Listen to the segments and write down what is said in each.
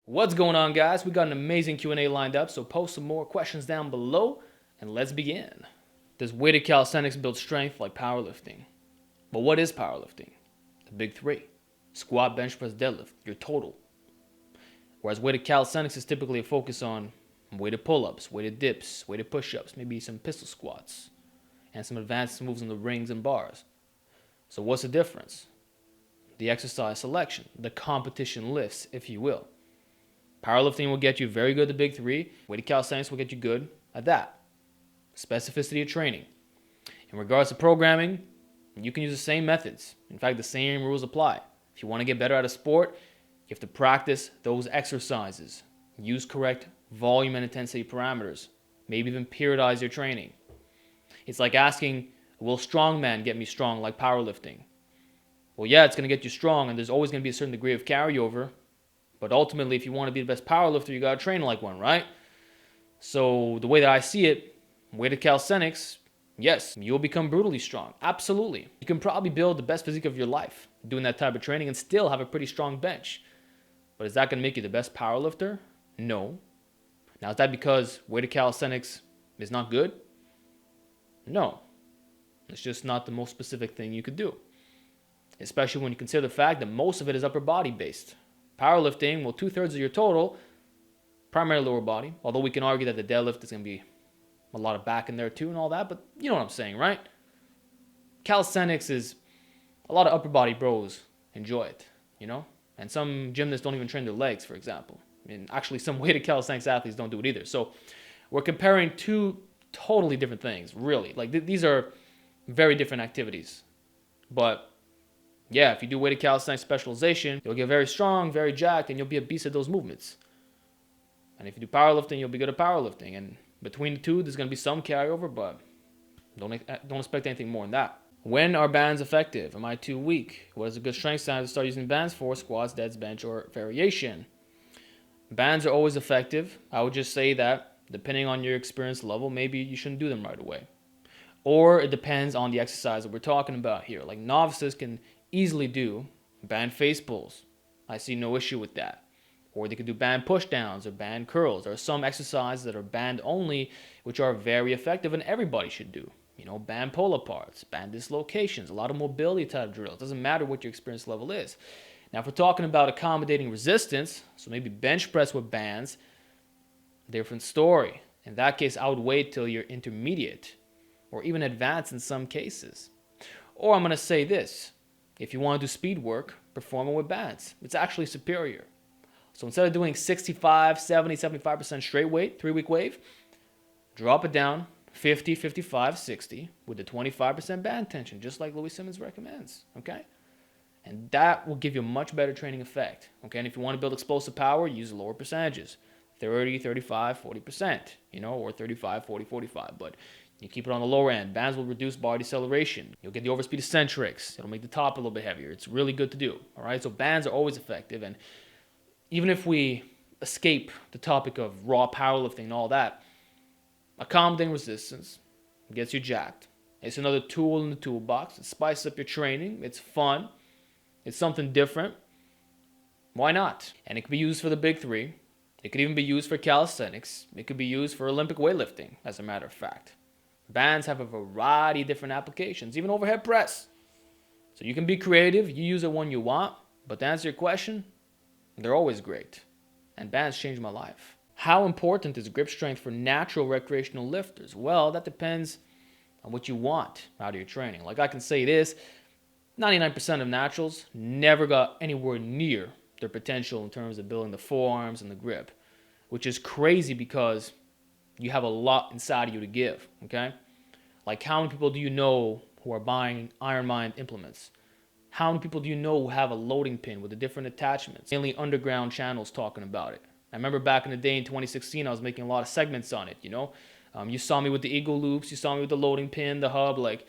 What's going on, guys? We got an amazing Q&A lined up, so post some more questions down below and let's begin. Does weighted calisthenics build strength like powerlifting? But what is powerlifting? The big three: squat, bench press, deadlift, your total. Whereas weighted calisthenics is typically a focus on weighted pull-ups, weighted dips, weighted push-ups, maybe some pistol squats, and some advanced moves on the rings and bars. So what's the difference? The exercise selection, the competition lifts, if you will. Powerlifting will get you very good at the big three. Weighted calisthenics will get you good at that. Specificity of training. In regards to programming, you can use the same methods. In fact, the same rules apply. If you want to get better at a sport, you have to practice those exercises. Use correct volume and intensity parameters. Maybe even periodize your training. It's like asking, will strongman get me strong like powerlifting? Well, yeah, it's going to get you strong, and there's always going to be a certain degree of carryover. But ultimately, if you want to be the best powerlifter, you got to train like one, right? So the way that I see it, weighted calisthenics, yes, you'll become brutally strong. Absolutely. You can probably build the best physique of your life doing that type of training and still have a pretty strong bench. But is that going to make you the best powerlifter? No. Now, is that because weighted calisthenics is not good? No. It's just not the most specific thing you could do. Especially when you consider the fact that most of it is upper body based. Powerlifting, well, 2/3 of your total, primarily lower body. Although we can argue that the deadlift is going to be a lot of back in there too and all that. But you know what I'm saying, right? Calisthenics is a lot of upper body bros enjoy it, you know? And some gymnasts don't even train their legs, for example. I mean, actually, some weighted calisthenics athletes don't do it either. So we're comparing two totally different things, really. Like these are very different activities. But yeah, if you do weighted calisthenics specialization, you'll get very strong, very jacked, and you'll be a beast at those movements. And if you do powerlifting, you'll be good at powerlifting. And between the two, there's going to be some carryover, but don't expect anything more than that. When are bands effective? Am I too weak? What is a good strength size to start using bands for? Squats, deads, bench, or variation? Bands are always effective. I would just say that depending on your experience level, maybe you shouldn't do them right away. Or it depends on the exercise that we're talking about here. Like novices can easily do band face pulls. I see no issue with that. Or they could do band push downs or band curls. There are some exercises that are band only, which are very effective and everybody should do. You know, band pull aparts, band dislocations, a lot of mobility type drills. Doesn't matter what your experience level is. Now, if we're talking about accommodating resistance, so maybe bench press with bands, different story. In that case, I would wait till you're intermediate or even advanced in some cases. Or I'm going to say this. If you want to do speed work, perform it with bands. It's actually superior. So instead of doing 65, 70, 75% straight weight, 3-week wave, drop it down 50, 55, 60 with the 25% band tension, just like Louis Simmons recommends, okay? And that will give you a much better training effect, okay? And if you want to build explosive power, use lower percentages, 30, 35, 40%, you know, or 35, 40, 45, but you keep it on the lower end. Bands will reduce bar deceleration. You'll get the overspeed eccentrics. It'll make the top a little bit heavier. It's really good to do. All right. So bands are always effective. And even if we escape the topic of raw powerlifting and all that, accommodating resistance gets you jacked. It's another tool in the toolbox. It spices up your training. It's fun. It's something different. Why not? And it can be used for the big three. It could even be used for calisthenics. It could be used for Olympic weightlifting, as a matter of fact. Bands have a variety of different applications, even overhead press. So you can be creative, you use it when you want, but to answer your question, they're always great. And bands changed my life. How important is grip strength for natural recreational lifters? Well, that depends on what you want out of your training. Like I can say this, 99% of naturals never got anywhere near their potential in terms of building the forearms and the grip, which is crazy because you have a lot inside of you to give, okay? Like how many people do you know who are buying Iron Mind implements? How many people do you know who have a loading pin with the different attachments? Mainly underground channels talking about it. I remember back in the day in 2016, I was making a lot of segments on it, you know? You saw me with the eagle loops, you saw me with the loading pin, the hub, like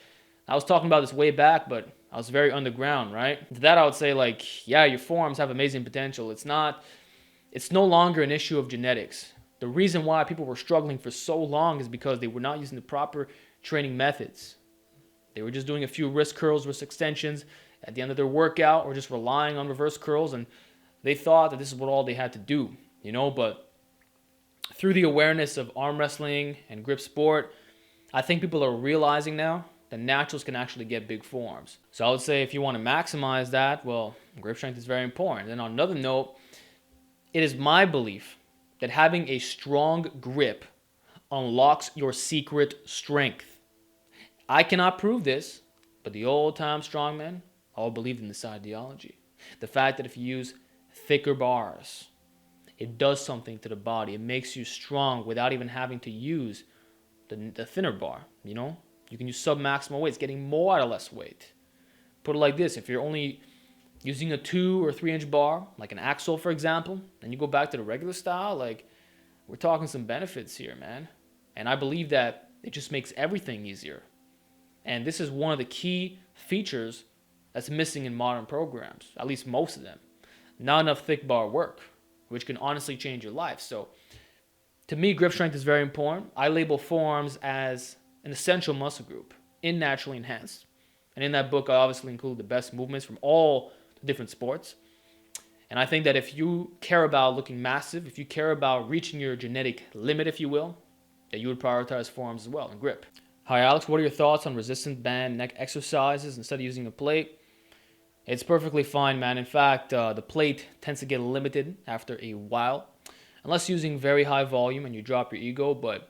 I was talking about this way back, but I was very underground, right? To that I would say like, yeah, your forearms have amazing potential. It's no longer an issue of genetics. The reason why people were struggling for so long is because they were not using the proper training methods. They were just doing a few wrist curls, wrist extensions at the end of their workout, or just relying on reverse curls, and they thought that this is what all they had to do. But through the awareness of arm wrestling and grip sport, I think people are realizing now that naturals can actually get big forms. So I would say if you want to maximize that, well, grip strength is very important. And on another note, it is my belief that having a strong grip unlocks your secret strength. I cannot prove this, but the old-time strongmen all believed in this ideology. The fact that if you use thicker bars, it does something to the body. It makes you strong without even having to use the thinner bar, You can use sub-maximal weights, getting more out of less weight. Put it like this, if you're only using a 2 or 3 inch bar, like an axle, for example, and you go back to the regular style, we're talking some benefits here, man. And I believe that it just makes everything easier. And this is one of the key features that's missing in modern programs, at least most of them. Not enough thick bar work, which can honestly change your life. So to me, grip strength is very important. I label forearms as an essential muscle group in naturally enhanced. And in that book, I obviously include the best movements from all the different sports. And I think that if you care about looking massive, if you care about reaching your genetic limit, if you will, that you would prioritize forearms as well and grip. Hi, Alex. What are your thoughts on resistant band neck exercises instead of using a plate? It's perfectly fine, man. In fact, the plate tends to get limited after a while, unless using very high volume and you drop your ego. But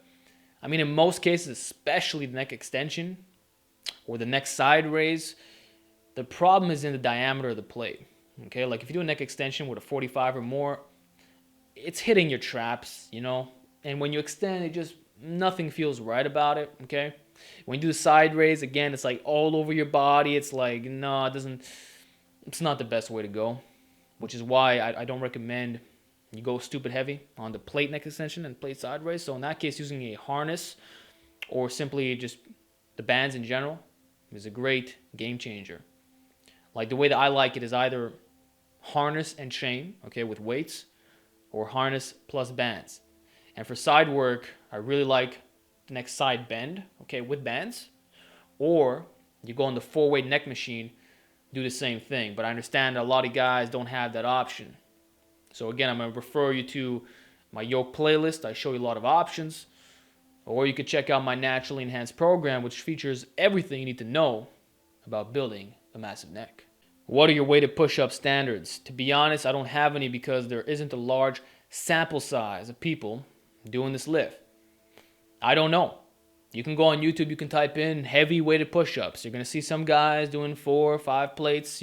I mean, in most cases, especially the neck extension or the neck side raise, the problem is in the diameter of the plate. Okay, like if you do a neck extension with a 45 or more, it's hitting your traps, and when you extend, nothing feels right about it. Okay, when you do the side raise, again, it's like all over your body. It's like, no, it's not the best way to go, which is why I don't recommend you go stupid heavy on the plate neck extension and plate side raise. So in that case, using a harness or simply just the bands in general is a great game changer. Like the way that I like it is either harness and chain, okay, with weights, or harness plus bands. And for side work, I really like the neck side bend, okay, with bands. Or you go on the 4-weight neck machine, do the same thing. But I understand that a lot of guys don't have that option. So again, I'm going to refer you to my yoke playlist. I show you a lot of options. Or you could check out my naturally enhanced program, which features everything you need to know about building a massive neck. What are your weighted push-up standards? To be honest, I don't have any because there isn't a large sample size of people doing this lift. I don't know. You can go on YouTube, you can type in heavy weighted push-ups. You're going to see some guys doing 4 or 5 plates,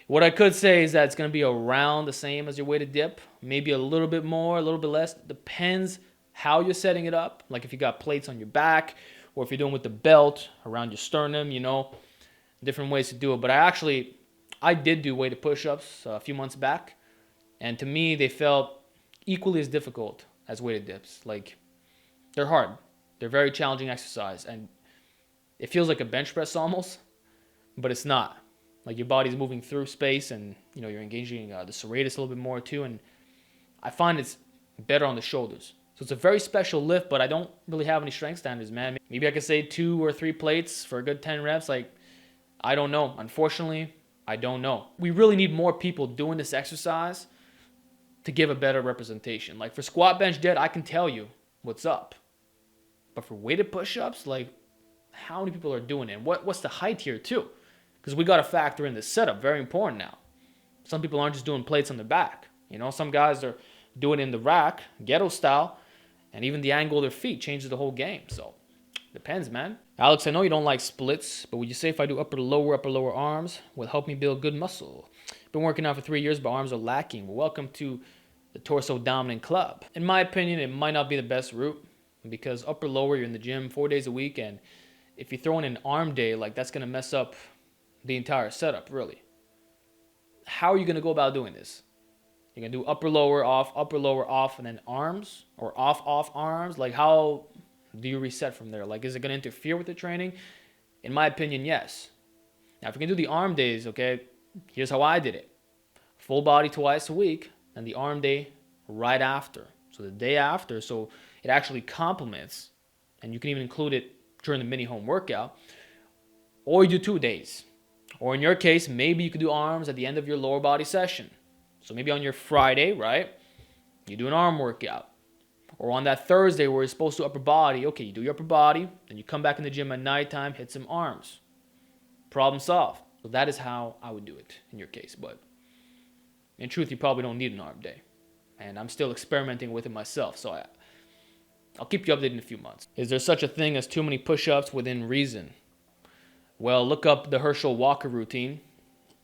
What I could say is that it's going to be around the same as your weighted dip. Maybe a little bit more, a little bit less. Depends how you're setting it up. Like if you got plates on your back or if you're doing with the belt around your sternum, different ways to do it. But I did do weighted push-ups a few months back. And to me, they felt equally as difficult as weighted dips. Like, they're hard. They're very challenging exercise. And it feels like a bench press almost, but it's not. Like your body's moving through space and, you're engaging the serratus a little bit more too. And I find it's better on the shoulders. So it's a very special lift, but I don't really have any strength standards, man. Maybe I could say 2 or 3 plates for a good 10 reps. I don't know. Unfortunately, I don't know. We really need more people doing this exercise to give a better representation. Like for squat, bench, dead, I can tell you what's up. But for weighted push-ups, how many people are doing it? And what's the height here too? Because we got to factor in the setup. Very important now. Some people aren't just doing plates on their back. Some guys are doing it in the rack, ghetto style, and even the angle of their feet changes the whole game. So depends, man. Alex, I know you don't like splits, but would you say if I do upper lower arms will help me build good muscle? Been working out for 3 years, but arms are lacking. Well, welcome to the torso dominant club. In my opinion, it might not be the best route because upper lower, you're in the gym 4 days a week, and if you throw in an arm day, that's going to mess up the entire setup, really. How are you going to go about doing this? You're going to do upper lower off, and then arms, or off arms? How do you reset from there? Is it going to interfere with the training? In my opinion, yes. Now, if you can do the arm days, okay, here's how I did it. Full body twice a week, and the arm day right after. So the day after, so it actually complements, and you can even include it during the mini home workout. Or you do 2 days. Or in your case, maybe you could do arms at the end of your lower body session. So maybe on your Friday, right? You do an arm workout. Or on that Thursday where you're supposed to upper body, okay, you do your upper body, then you come back in the gym at nighttime, hit some arms. Problem solved. So that is how I would do it in your case. But in truth, you probably don't need an arm day. And I'm still experimenting with it myself. So I'll keep you updated in a few months. Is there such a thing as too many push-ups within reason? Well, look up the Herschel Walker routine,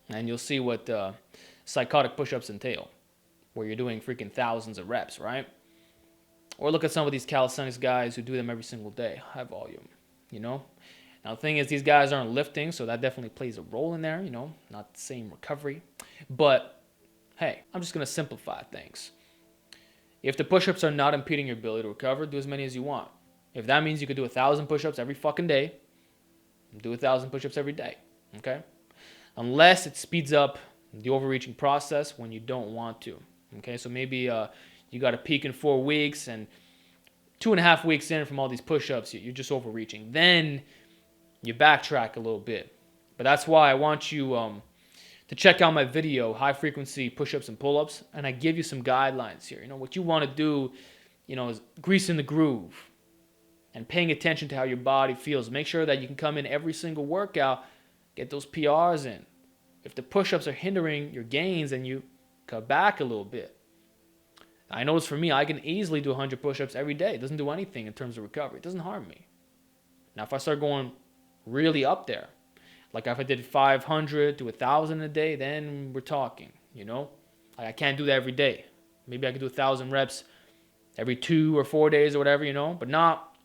and you'll see what psychotic push-ups entail, where you're doing freaking thousands of reps, right? Or look at some of these calisthenics guys who do them every single day, high volume, you know? Now, the thing is, these guys aren't lifting, so that definitely plays a role in there, you know? Not the same recovery. But, hey, I'm just going to simplify things. If the push-ups are not impeding your ability to recover, do as many as you want. If that means you could do 1,000 push-ups every fucking day, do 1,000 push-ups every day, okay? Unless it speeds up the overreaching process when you don't want to, okay? So maybe you got a peak in 4 weeks, and 2.5 weeks in from all these push-ups, you're just overreaching. Then you backtrack a little bit. But that's why I want you to check out my video, high frequency push-ups and pull-ups, and I give you some guidelines here. You know, what you want to do, you know, is greasing the groove and paying attention to how your body feels. Make sure that you can come in every single workout, get those PRs in. If the push-ups are hindering your gains, then you cut back a little bit. I notice for me, I can easily do 100 push-ups every day. It doesn't do anything in terms of recovery. It doesn't harm me. Now, if I start going really up there, like if I did 500 to 1,000 a day, then we're talking, you know? Like I can't do that every day. Maybe I could do 1,000 reps every 2 or 4 days or whatever, you know? But not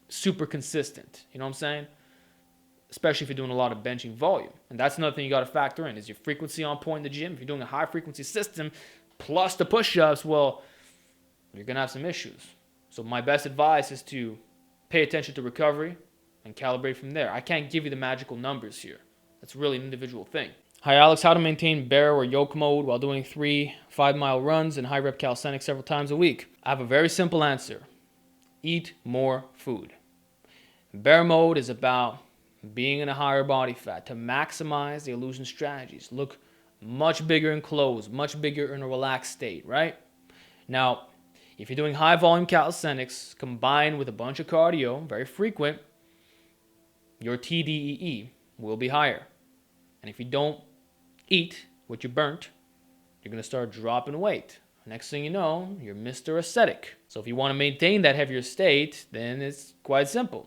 super consistent, you know what I'm saying? Especially if you're doing a lot of benching volume. And that's another thing you got to factor in. Is your frequency on point in the gym? If you're doing a high frequency system plus the push-ups, well, you're going to have some issues. So my best advice is to pay attention to recovery and calibrate from there. I can't give you the magical numbers here. That's really an individual thing. Hi Alex, how to maintain bear or yoke mode while doing 3 5-mile runs and high rep calisthenics several times a week? I have a very simple answer. Eat more food. Bear mode is about being in a higher body fat to maximize the illusion strategies. Look much bigger in clothes, much bigger in a relaxed state, right? Now, if you're doing high volume calisthenics combined with a bunch of cardio, very frequent, your TDEE will be higher. And if you don't eat what you burnt, you're going to start dropping weight. Next thing you know, you're Mr. Ascetic. So if you want to maintain that heavier state, then it's quite simple.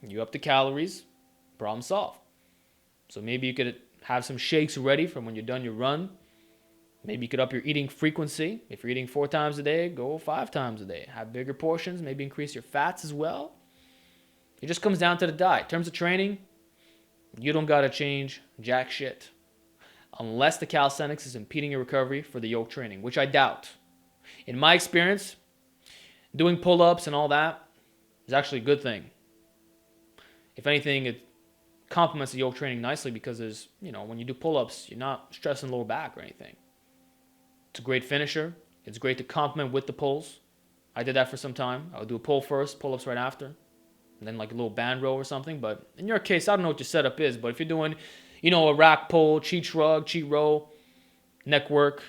You up the calories, problem solved. So maybe you could have some shakes ready from when you're done your run. Maybe you could up your eating frequency. If you're eating 4 times a day, go 5 times a day. Have bigger portions, maybe increase your fats as well. It just comes down to the diet. In terms of training, you don't got to change jack shit. Unless the calisthenics is impeding your recovery for the yoke training, which I doubt. In my experience, doing pull-ups and all that is actually a good thing. If anything, it complements the yoke training nicely because there's, you know, when you do pull-ups, you're not stressing lower back or anything. It's a great finisher. It's great to complement with the pulls. I did that for some time. I would do a pull first, pull-ups right after, and then like a little band row or something. But in your case, I don't know what your setup is, but if you're doing, you know, a rack pull, cheat shrug, cheat row, neck work,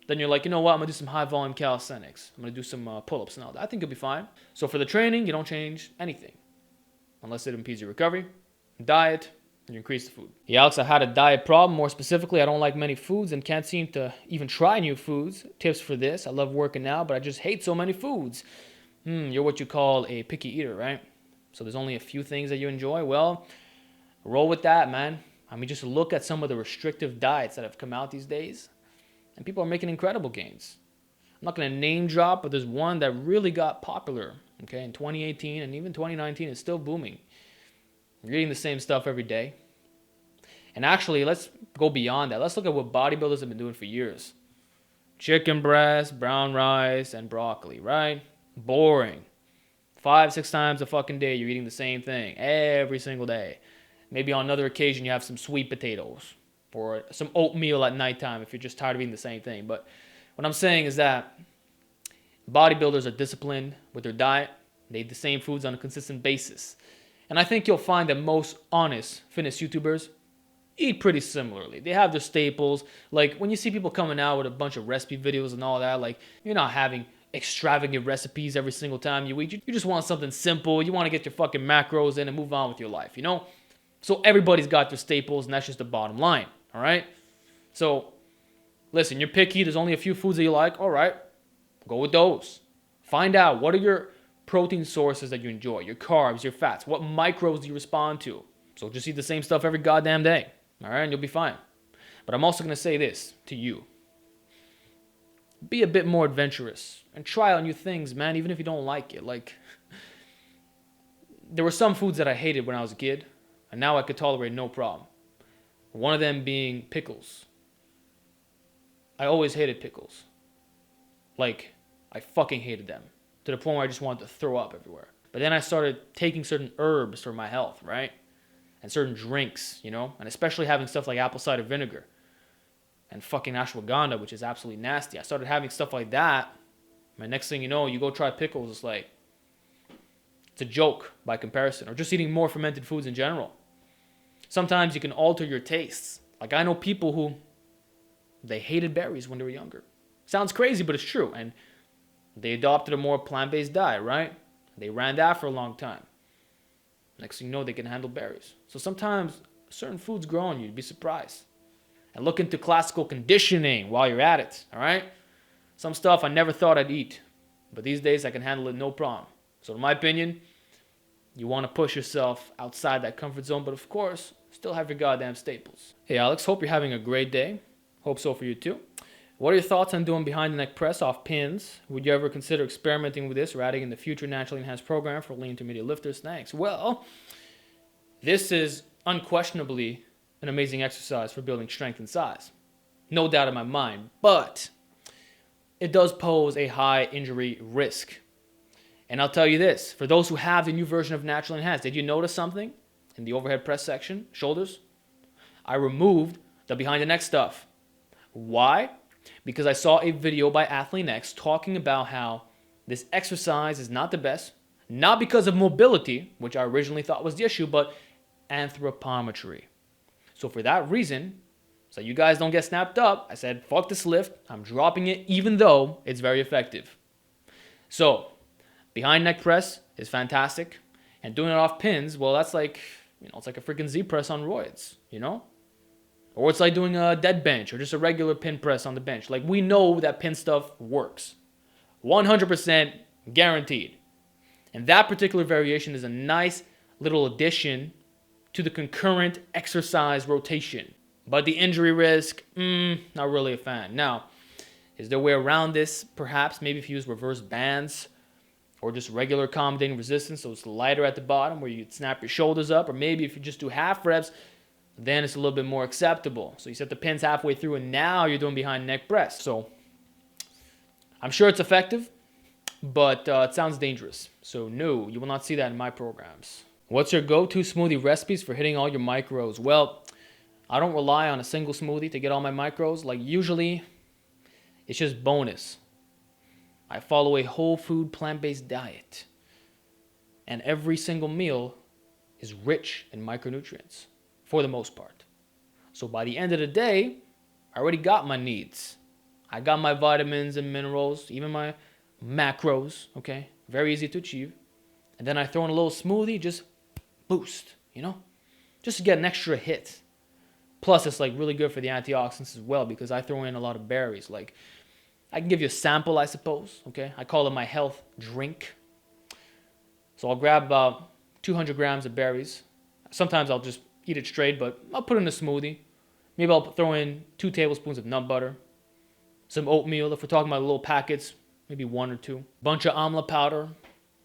then you're like, you know what, I'm going to do some high volume calisthenics. I'm going to do some pull-ups and all that. I think it'll be fine. So for the training, you don't change anything unless it impedes your recovery. Diet, and you increase the food. Yeah, Alex, I had a diet problem. More specifically, I don't like many foods and can't seem to even try new foods. Tips for this. I love working out, but I just hate so many foods. You're what you call a picky eater, right? So there's only a few things that you enjoy. Well, roll with that, man. I mean, just look at some of the restrictive diets that have come out these days, and people are making incredible gains. I'm not going to name drop, but there's one that really got popular, okay, in 2018, and even 2019 is still booming. You're eating the same stuff every day. And actually, let's go beyond that. Let's look at what bodybuilders have been doing for years. Chicken breast, brown rice, and broccoli, right? Boring. 5-6 times a fucking day, you're eating the same thing every single day. Maybe on another occasion, you have some sweet potatoes or some oatmeal at nighttime if you're just tired of eating the same thing. But what I'm saying is that bodybuilders are disciplined with their diet. They eat the same foods on a consistent basis. And I think you'll find that most honest fitness YouTubers eat pretty similarly. They have their staples. Like when you see people coming out with a bunch of recipe videos and all that, like you're not having extravagant recipes every single time you eat. You just want something simple. You want to get your fucking macros in and move on with your life, you know? So everybody's got their staples, and that's just the bottom line, all right? So listen, you're picky. There's only a few foods that you like. All right, go with those. Find out what are your protein sources that you enjoy, your carbs, your fats. What micros do you respond to? So just eat the same stuff every goddamn day, all right, and you'll be fine. But I'm also going to say this to you. Be a bit more adventurous and try out new things, man, even if you don't like it. Like, there were some foods that I hated when I was a kid, and now I could tolerate no problem. One of them being pickles. I always hated pickles. Like, I fucking hated them to the point where I just wanted to throw up everywhere. But then I started taking certain herbs for my health, right? And certain drinks, you know? And especially having stuff like apple cider vinegar and fucking ashwagandha, which is absolutely nasty. I started having stuff like that. My next thing you know, you go try pickles, it's like, it's a joke by comparison. Or just eating more fermented foods in general. Sometimes you can alter your tastes. Like I know people who, they hated berries when they were younger. Sounds crazy, but it's true. And they adopted a more plant-based diet, right? They ran that for a long time. Next thing you know, they can handle berries. So sometimes certain foods grow on you. You'd be surprised. And look into classical conditioning while you're at it, all right? Some stuff I never thought I'd eat, but these days I can handle it no problem. So in my opinion, you want to push yourself outside that comfort zone, but of course, still have your goddamn staples. Hey Alex, hope you're having a great day. Hope so for you too. What are your thoughts on doing behind the neck press off pins? Would you ever consider experimenting with this or adding in the future naturally enhanced program for lean intermediate lifters? Thanks. Well, this is unquestionably an amazing exercise for building strength and size. No doubt in my mind, but it does pose a high injury risk. And I'll tell you this, for those who have the new version of naturally enhanced, did you notice something in the overhead press section, shoulders? I removed the behind the neck stuff. Why? Because I saw a video by Athlean talking about how this exercise is not the best, not because of mobility, which I originally thought was the issue, but anthropometry. So for that reason, so you guys don't get snapped up, I said, fuck this lift, I'm dropping it even though it's very effective. So, behind neck press is fantastic, and doing it off pins, well, that's like, it's like a freaking Z press on roids, Or it's like doing a dead bench or just a regular pin press on the bench. Like, we know that pin stuff works. 100% guaranteed. And that particular variation is a nice little addition to the concurrent exercise rotation. But the injury risk, not really a fan. Now, is there a way around this? Perhaps, maybe if you use reverse bands or just regular accommodating resistance, so it's lighter at the bottom where you snap your shoulders up, or maybe if you just do half reps, then it's a little bit more acceptable. So you set the pins halfway through and now you're doing behind neck press. So I'm sure it's effective, but it sounds dangerous. So no, you will not see that in my programs. What's your go-to smoothie recipes for hitting all your micros? Well, I don't rely on a single smoothie to get all my macros. Like usually, it's just bonus. I follow a whole food plant-based diet. And every single meal is rich in micronutrients, for the most part. So by the end of the day, I already got my needs. I got my vitamins and minerals, even my macros, okay? Very easy to achieve. And then I throw in a little smoothie, just boost, Just to get an extra hit. Plus, it's like really good for the antioxidants as well because I throw in a lot of berries. Like, I can give you a sample, I suppose, okay? I call it my health drink. So I'll grab about 200 grams of berries. Sometimes I'll just eat it straight, but I'll put it in a smoothie. Maybe I'll throw in 2 tablespoons of nut butter. Some oatmeal, if we're talking about little packets, maybe 1 or 2. Bunch of amla powder.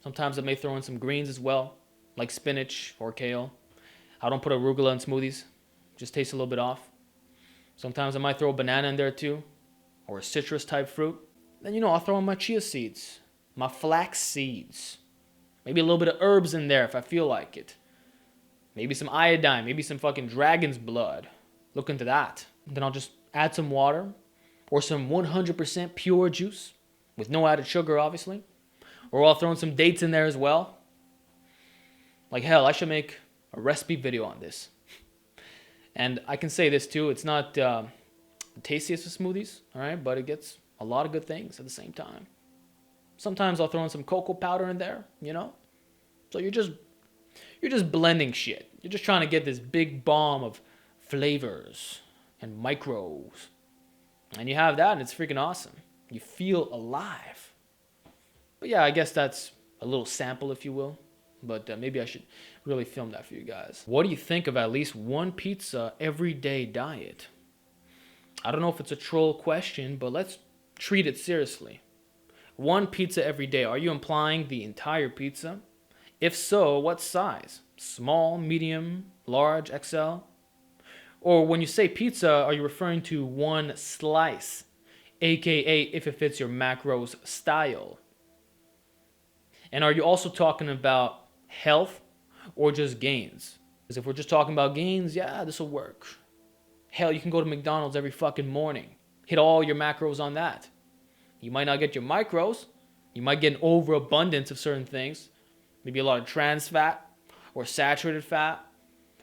Sometimes I may throw in some greens as well, like spinach or kale. I don't put arugula in smoothies. Just tastes a little bit off. Sometimes I might throw a banana in there too, or a citrus type fruit. Then, I'll throw in my chia seeds, my flax seeds. Maybe a little bit of herbs in there if I feel like it. Maybe some iodine, maybe some fucking dragon's blood. Look into that. And then I'll just add some water or some 100% pure juice with no added sugar, obviously. Or I'll throw in some dates in there as well. Like hell, I should make a recipe video on this. And I can say this too, it's not the tastiest of smoothies, all right, but it gets a lot of good things at the same time. Sometimes I'll throw in some cocoa powder in there, you know? So you're just blending shit. You're just trying to get this big bomb of flavors and micros. And you have that and it's freaking awesome. You feel alive. But yeah, I guess that's a little sample, if you will. But maybe I should really film that for you guys. What do you think of at least one pizza everyday diet? I don't know if it's a troll question, but let's treat it seriously. One pizza every day. Are you implying the entire pizza? If so, what size? Small, medium, large, XL? Or when you say pizza, are you referring to one slice? AKA if it fits your macros style. And are you also talking about health or just gains? Because if we're just talking about gains, yeah, this will work. Hell, you can go to McDonald's every fucking morning. Hit all your macros on that. You might not get your micros. You might get an overabundance of certain things. Maybe a lot of trans fat or saturated fat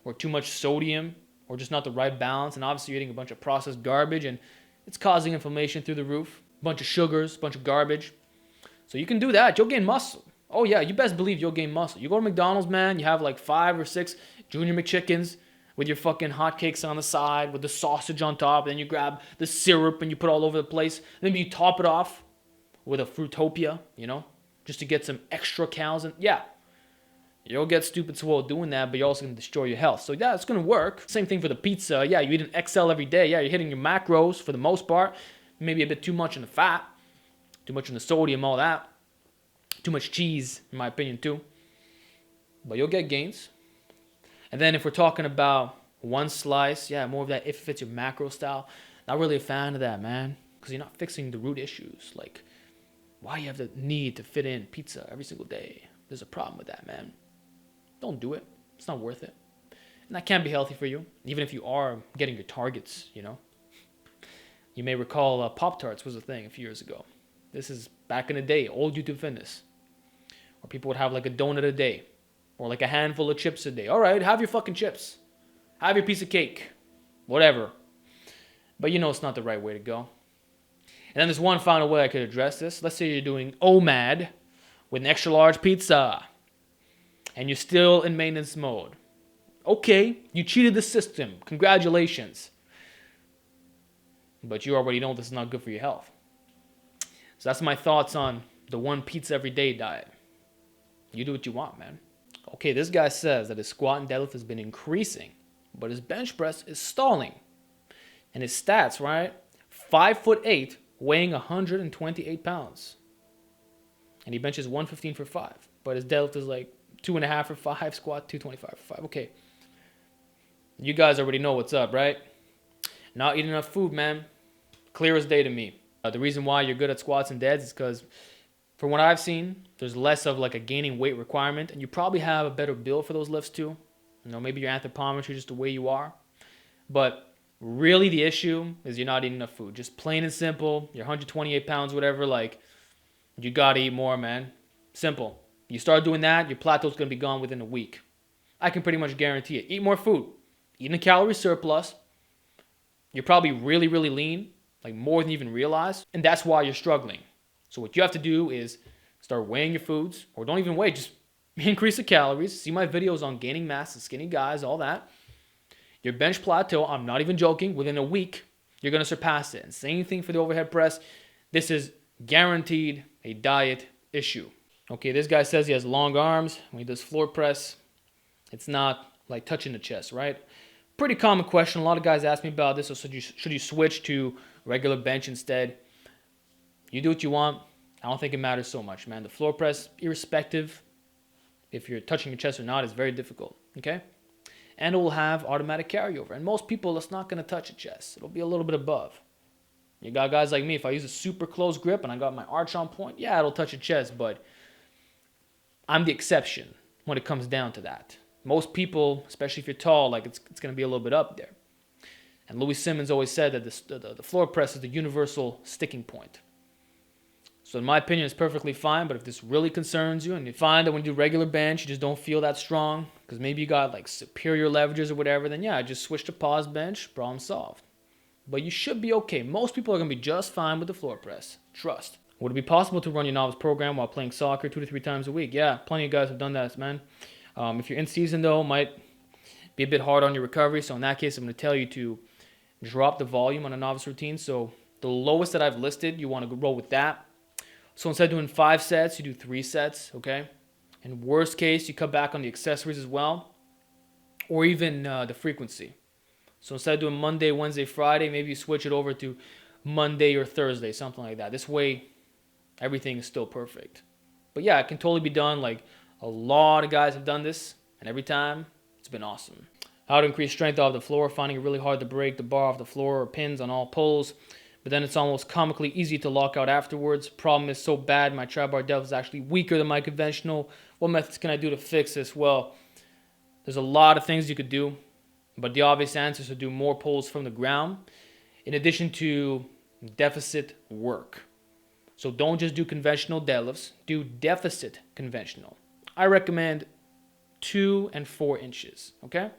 or too much sodium or just not the right balance. And obviously you're eating a bunch of processed garbage and it's causing inflammation through the roof. A bunch of sugars, a bunch of garbage. So you can do that. You'll gain muscle. Oh yeah, you best believe you'll gain muscle. You go to McDonald's, man, you have like 5 or 6 Junior McChickens with your fucking hotcakes on the side, with the sausage on top, then you grab the syrup and you put all over the place. Then you top it off with a Fruitopia, you know, just to get some extra calories. And yeah, you'll get stupid swole doing that, but you're also going to destroy your health. So yeah, it's going to work. Same thing for the pizza. Yeah, you eat an XL every day. Yeah, you're hitting your macros for the most part. Maybe a bit too much in the fat, too much in the sodium, all that. Too much cheese, in my opinion, too. But you'll get gains. And then if we're talking about one slice, yeah, more of that if it fits your macro style. Not really a fan of that, man. Because you're not fixing the root issues. Like, why you have the need to fit in pizza every single day? There's a problem with that, man. Don't do it. It's not worth it. And that can be healthy for you, even if you are getting your targets, you know. You may recall Pop-Tarts was a thing a few years ago. This is back in the day, old YouTube fitness. Where people would have like a donut a day. Or like a handful of chips a day. All right, have your fucking chips. Have your piece of cake. Whatever. But you know it's not the right way to go. And then there's one final way I could address this. Let's say you're doing OMAD with an extra large pizza. And you're still in maintenance mode. Okay, you cheated the system. Congratulations. But you already know this is not good for your health. So that's my thoughts on the one pizza every day diet. You do what you want, man. Okay, this guy says that his squat and deadlift has been increasing, but his bench press is stalling. And his stats, right? 5'8", weighing 128 pounds. And he benches 115 for 5. But his deadlift is like 2.5 for 5, squat 225 for 5. Okay. You guys already know what's up, right? Not eating enough food, man. Clear as day to me. The reason why you're good at squats and deads is because from what I've seen, there's less of like a gaining weight requirement, and you probably have a better build for those lifts too. You know, maybe your anthropometry just the way you are. But really the issue is you're not eating enough food. Just plain and simple. You're 128 pounds, whatever. Like, you gotta eat more, man. Simple. You start doing that, your plateau's gonna be gone within a week. I can pretty much guarantee it. Eat more food. Eat in a calorie surplus. You're probably really, really lean, like more than you even realize, and that's why you're struggling. So what you have to do is start weighing your foods, or don't even weigh, just increase the calories. See my videos on gaining mass and skinny guys, all that. Your bench plateau, I'm not even joking, within a week, you're going to surpass it. And same thing for the overhead press. This is guaranteed a diet issue. Okay, this guy says he has long arms. When he does floor press, it's not like touching the chest, right? Pretty common question. A lot of guys ask me about this. So should you switch to regular bench instead? You do what you want. I don't think it matters so much, man. The floor press, irrespective if you're touching your chest or not, is very difficult, okay? And it will have automatic carryover. And most people, it's not going to touch the chest. It'll be a little bit above. You got guys like me, if I use a super close grip and I got my arch on point, yeah, it'll touch your chest, but I'm the exception when it comes down to that. Most people, especially if you're tall, like it's going to be a little bit up there. And Louis Simmons always said that the floor press is the universal sticking point. So in my opinion, it's perfectly fine, but if this really concerns you and you find that when you do regular bench, you just don't feel that strong, because maybe you got like superior leverages or whatever, then yeah, just switch to pause bench, problem solved. But you should be okay. Most people are going to be just fine with the floor press. Trust. Would it be possible to run your novice program while playing soccer 2 to 3 times a week? Yeah, plenty of guys have done that, man. If you're in season, though, it might be a bit hard on your recovery. So in that case, I'm going to tell you to drop the volume on a novice routine. So the lowest that I've listed, you want to roll with that. So instead of doing 5 sets, you do 3 sets, okay? In worst case, you cut back on the accessories as well, or even the frequency. So instead of doing Monday, Wednesday, Friday, maybe you switch it over to Monday or Thursday, something like that. This way, everything is still perfect. But yeah, it can totally be done. Like a lot of guys have done this, and every time, it's been awesome. How to increase strength off the floor, finding it really hard to break the bar off the floor or pins on all pulls. But then it's almost comically easy to lock out afterwards. Problem is so bad, my trapbar deadlift is actually weaker than my conventional. What methods can I do to fix this? Well, there's a lot of things you could do, but the obvious answer is to do more pulls from the ground, in addition to deficit work. So don't just do conventional deadlifts, do deficit conventional. I recommend 2 and 4 inches, okay?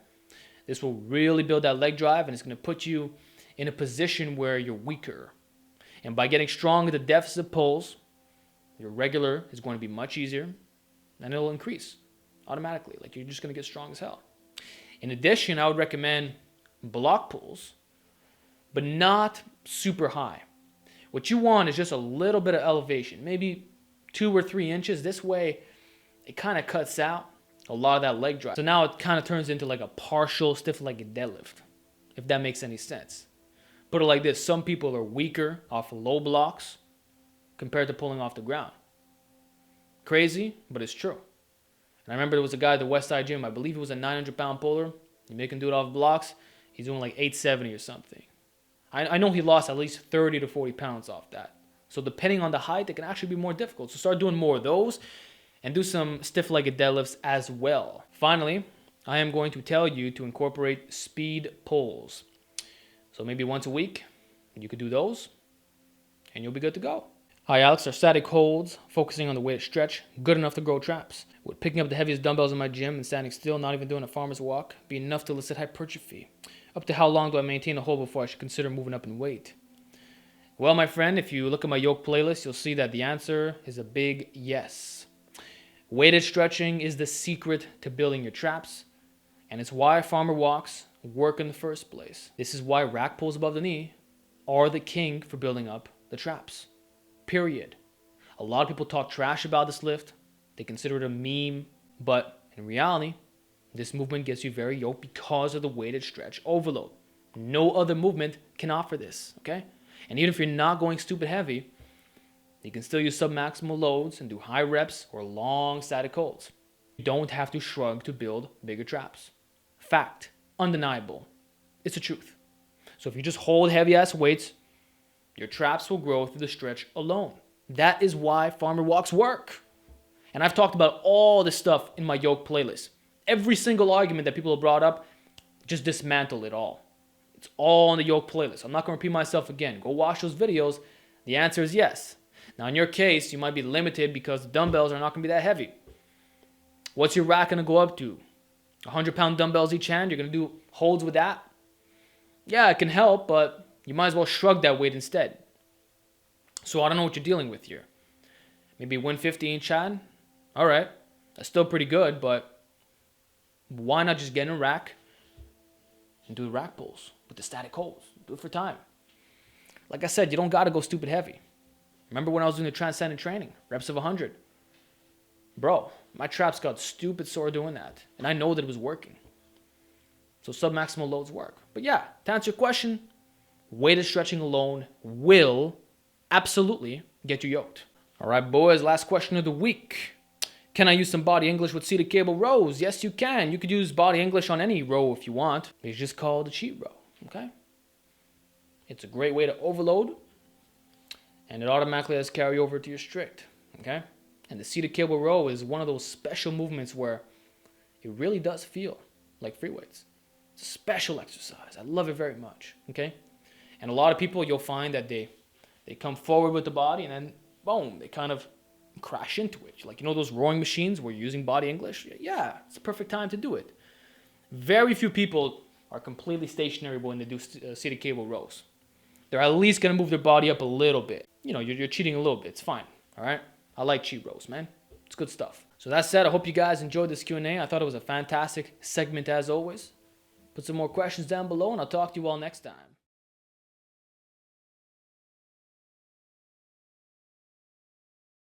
This will really build that leg drive, and it's going to put you in a position where you're weaker. And by getting strong with the deficit pulls, your regular is going to be much easier, and it'll increase automatically. Like, you're just going to get strong as hell. In addition, I would recommend block pulls, but not super high. What you want is just a little bit of elevation, maybe 2 or 3 inches. This way, it kind of cuts out a lot of that leg drive. So now it kind of turns into like a partial stiff-legged deadlift, if that makes any sense. Put it like this, some people are weaker off of low blocks compared to pulling off the ground. Crazy, but it's true. And I remember there was a guy at the West Side Gym, I believe he was a 900-pound puller. You make him do it off blocks, he's doing like 870 or something. I know he lost at least 30 to 40 pounds off that. So depending on the height, it can actually be more difficult. So start doing more of those and do some stiff-legged deadlifts as well. Finally, I am going to tell you to incorporate speed pulls. So maybe once a week, you could do those, and you'll be good to go. Hi Alex, are static holds, focusing on the weighted stretch, good enough to grow traps? Would picking up the heaviest dumbbells in my gym and standing still, not even doing a farmer's walk, be enough to elicit hypertrophy? Up to how long do I maintain a hold before I should consider moving up in weight? Well, my friend, if you look at my yoke playlist, you'll see that the answer is a big yes. Weighted stretching is the secret to building your traps, and it's why farmer walks work in the first place. This is why rack pulls above the knee are the king for building up the traps. Period. A lot of people talk trash about this lift. They consider it a meme, but in reality, this movement gets you very yoked because of the weighted stretch overload. No other movement can offer this, okay? And even if you're not going stupid heavy, you can still use submaximal loads and do high reps or long static holds. You don't have to shrug to build bigger traps. Fact, undeniable. It's the truth. So if you just hold heavy-ass weights, your traps will grow through the stretch alone. That is why farmer walks work. And I've talked about all this stuff in my yoke playlist. Every single argument that people have brought up, just dismantle it all. It's all on the yoke playlist. I'm not going to repeat myself again. Go watch those videos. The answer is yes. Now, in your case, you might be limited because the dumbbells are not going to be that heavy. What's your rack going to go up to? 100-pound dumbbells each hand? You're going to do holds with that? Yeah, it can help, but you might as well shrug that weight instead. So I don't know what you're dealing with here. Maybe 150 each hand? All right. That's still pretty good, but why not just get in a rack and do the rack pulls with the static holds? Do it for time. Like I said, you don't got to go stupid heavy. Remember when I was doing the transcendent training, reps of 100? Bro, my traps got stupid sore doing that, and I know that it was working. So submaximal loads work. But yeah, to answer your question, weighted stretching alone will absolutely get you yoked. All right, boys, last question of the week. Can I use some body English with seated cable rows? Yes, you can. You could use body English on any row if you want. It's just called a cheat row, okay? It's a great way to overload, and it automatically has carryover to your strict, okay? And the seated cable row is one of those special movements where it really does feel like free weights. It's a special exercise. I love it very much, okay? And a lot of people, you'll find that they come forward with the body and then, boom, they kind of crash into it. Like, those rowing machines where you're using body English? Yeah, it's the perfect time to do it. Very few people are completely stationary when they do seated cable rows. They're at least going to move their body up a little bit. You're cheating a little bit. It's fine. All right? I like cheat rows, man. It's good stuff. So that said, I hope you guys enjoyed this Q&A. I thought it was a fantastic segment as always. Put some more questions down below, and I'll talk to you all next time.